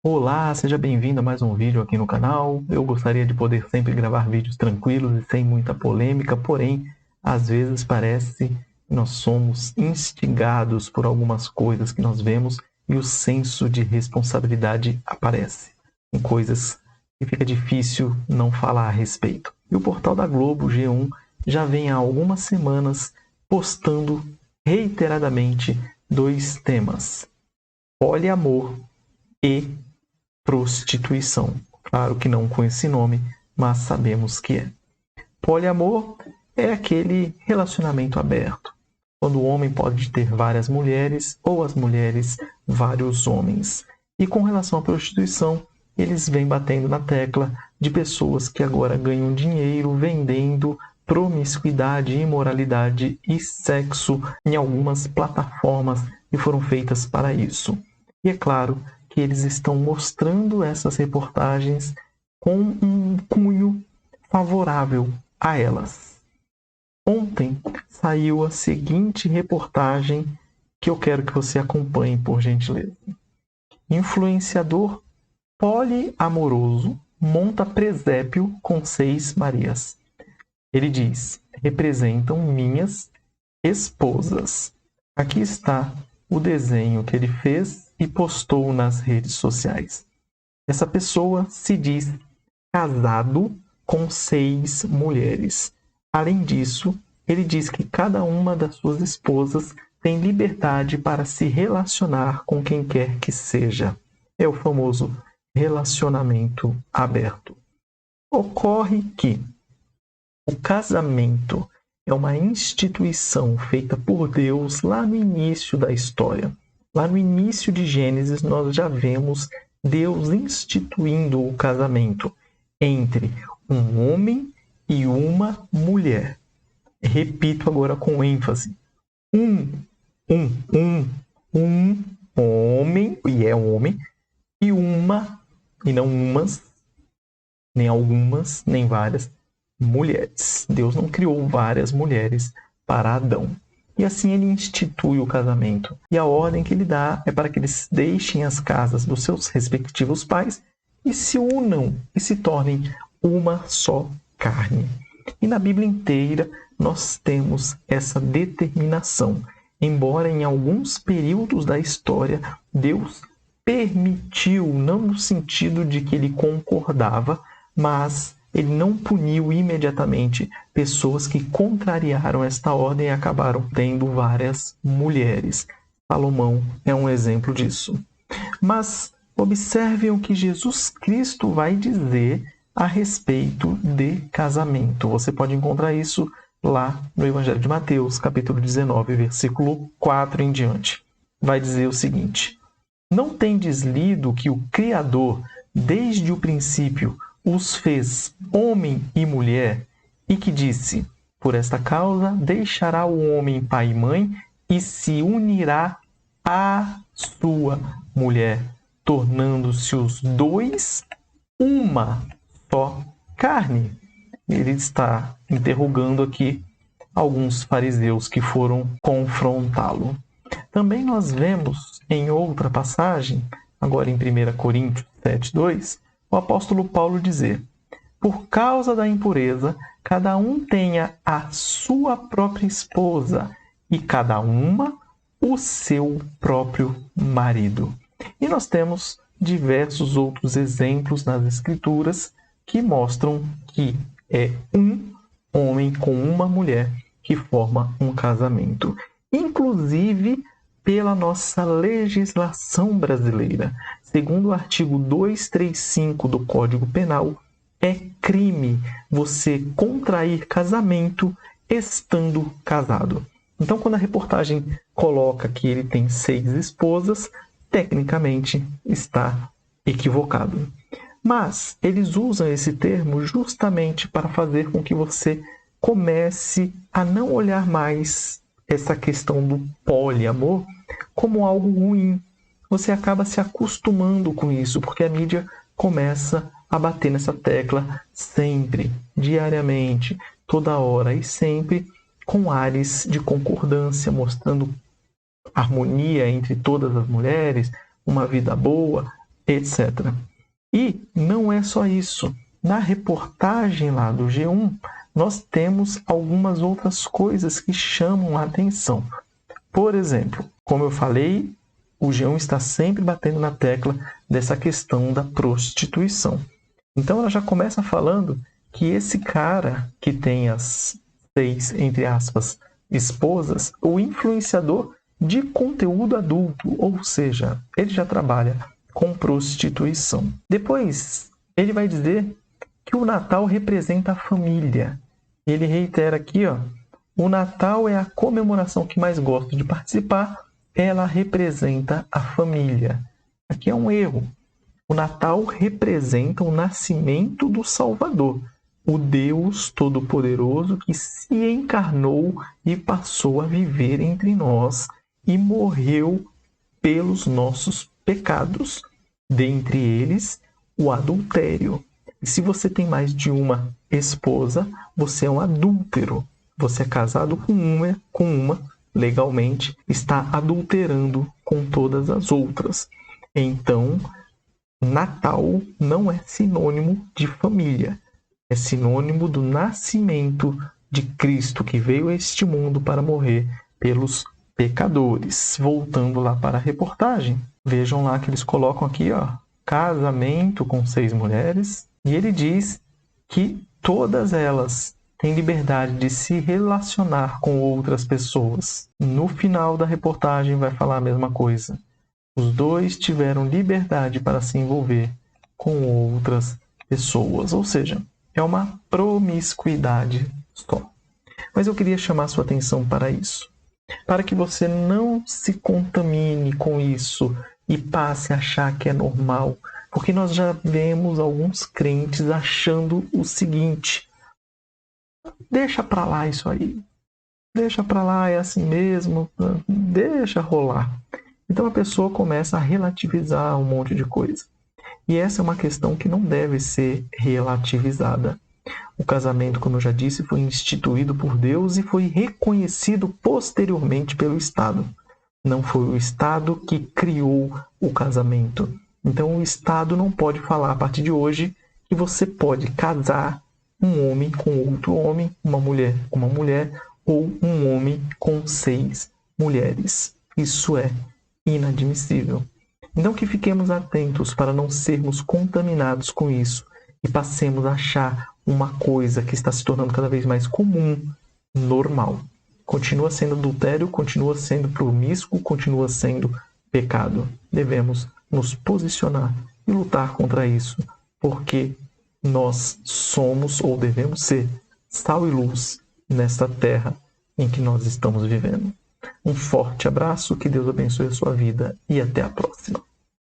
Olá, seja bem-vindo a mais um vídeo aqui no canal. Eu gostaria de poder sempre gravar vídeos tranquilos e sem muita polêmica, porém, às vezes parece que nós somos instigados por algumas coisas que nós vemos e o senso de responsabilidade aparece em coisas que fica difícil não falar a respeito. E o portal da Globo, G1, já vem há algumas semanas postando reiteradamente dois temas: poliamor e prostituição. Claro que não com esse nome, mas sabemos que é. Poliamor é aquele relacionamento aberto, quando o homem pode ter várias mulheres ou as mulheres vários homens. E com relação à prostituição, eles vêm batendo na tecla de pessoas que agora ganham dinheiro vendendo promiscuidade, imoralidade e sexo em algumas plataformas que foram feitas para isso. E é claro que eles estão mostrando essas reportagens com um cunho favorável a elas. Ontem saiu a seguinte reportagem que eu quero que você acompanhe, por gentileza. Influenciador poliamoroso monta presépio com 6 Marias. Ele diz: representam minhas esposas. Aqui está o desenho que ele fez e postou nas redes sociais. Essa pessoa se diz casado com 6 mulheres. Além disso, ele diz que cada uma das suas esposas tem liberdade para se relacionar com quem quer que seja. É o famoso relacionamento aberto. Ocorre que o casamento é uma instituição feita por Deus lá no início da história. Lá no início de Gênesis, nós já vemos Deus instituindo o casamento entre um homem e uma mulher. Repito agora com ênfase. Um homem, e é um homem, e uma, e não umas, nem algumas, nem várias, mulheres. Deus não criou várias mulheres para Adão. E assim ele institui o casamento. E a ordem que ele dá é para que eles deixem as casas dos seus respectivos pais e se unam e se tornem uma só carne. E na Bíblia inteira nós temos essa determinação. Embora em alguns períodos da história Deus permitiu, não no sentido de que ele concordava, mas ele não puniu imediatamente pessoas que contrariaram esta ordem e acabaram tendo várias mulheres. Salomão é um exemplo disso. Mas observem o que Jesus Cristo vai dizer a respeito de casamento. Você pode encontrar isso lá no Evangelho de Mateus, capítulo 19, versículo 4 em diante. Vai dizer o seguinte: não tendes lido que o Criador, desde o princípio, os fez homem e mulher, e que disse: por esta causa deixará o homem pai e mãe e se unirá à sua mulher, tornando-se os dois uma só carne. Ele está interrogando aqui alguns fariseus que foram confrontá-lo. Também nós vemos em outra passagem, agora em 1 Coríntios 7:2, o apóstolo Paulo dizer: por causa da impureza, cada um tenha a sua própria esposa e cada uma o seu próprio marido. E nós temos diversos outros exemplos nas Escrituras que mostram que é um homem com uma mulher que forma um casamento. Inclusive pela nossa legislação brasileira. Segundo o artigo 235 do Código Penal, é crime você contrair casamento estando casado. Então, quando a reportagem coloca que ele tem 6 esposas, tecnicamente está equivocado. Mas eles usam esse termo justamente para fazer com que você comece a não olhar mais essa questão do poliamor como algo ruim. Você acaba se acostumando com isso, porque a mídia começa a bater nessa tecla sempre, diariamente, toda hora e sempre com ares de concordância, mostrando harmonia entre todas as mulheres, uma vida boa, etc. E não é só isso. Na reportagem lá do G1, nós temos algumas outras coisas que chamam a atenção. Por exemplo, como eu falei, o G1 está sempre batendo na tecla dessa questão da prostituição. Então ela já começa falando que esse cara que tem as 6, entre aspas, esposas, o influenciador de conteúdo adulto, ou seja, ele já trabalha com prostituição. Depois, ele vai dizer que o Natal representa a família. Ele reitera aqui, o Natal é a comemoração que mais gosto de participar, ela representa a família. Aqui é um erro. O Natal representa o nascimento do Salvador, o Deus Todo-Poderoso que se encarnou e passou a viver entre nós e morreu pelos nossos pecados, dentre eles o adultério. E se você tem mais de uma esposa, você é um adúltero. Você é casado com uma legalmente, está adulterando com todas as outras. Então, Natal não é sinônimo de família. É sinônimo do nascimento de Cristo, que veio a este mundo para morrer pelos pecadores. Voltando lá para a reportagem, vejam lá que eles colocam aqui, casamento com 6 mulheres, e ele diz que todas elas têm liberdade de se relacionar com outras pessoas. No final da reportagem vai falar a mesma coisa. Os 2 tiveram liberdade para se envolver com outras pessoas, ou seja, é uma promiscuidade só. Mas eu queria chamar sua atenção para isso, para que você não se contamine com isso e passe a achar que é normal, porque nós já vemos alguns crentes achando o seguinte: deixa para lá isso aí, deixa para lá, é assim mesmo, deixa rolar. Então a pessoa começa a relativizar um monte de coisa. E essa é uma questão que não deve ser relativizada. O casamento, como eu já disse, foi instituído por Deus e foi reconhecido posteriormente pelo Estado. Não foi o Estado que criou o casamento. Então o Estado não pode falar a partir de hoje que você pode casar um homem com outro homem, uma mulher com uma mulher, ou um homem com 6 mulheres. Isso é inadmissível. Então que fiquemos atentos para não sermos contaminados com isso e passemos a achar uma coisa que está se tornando cada vez mais comum, normal. Continua sendo adultério, continua sendo promíscuo, continua sendo pecado. Devemos nos posicionar e lutar contra isso, porque nós somos ou devemos ser sal e luz nesta terra em que nós estamos vivendo. Um forte abraço, que Deus abençoe a sua vida e até a próxima.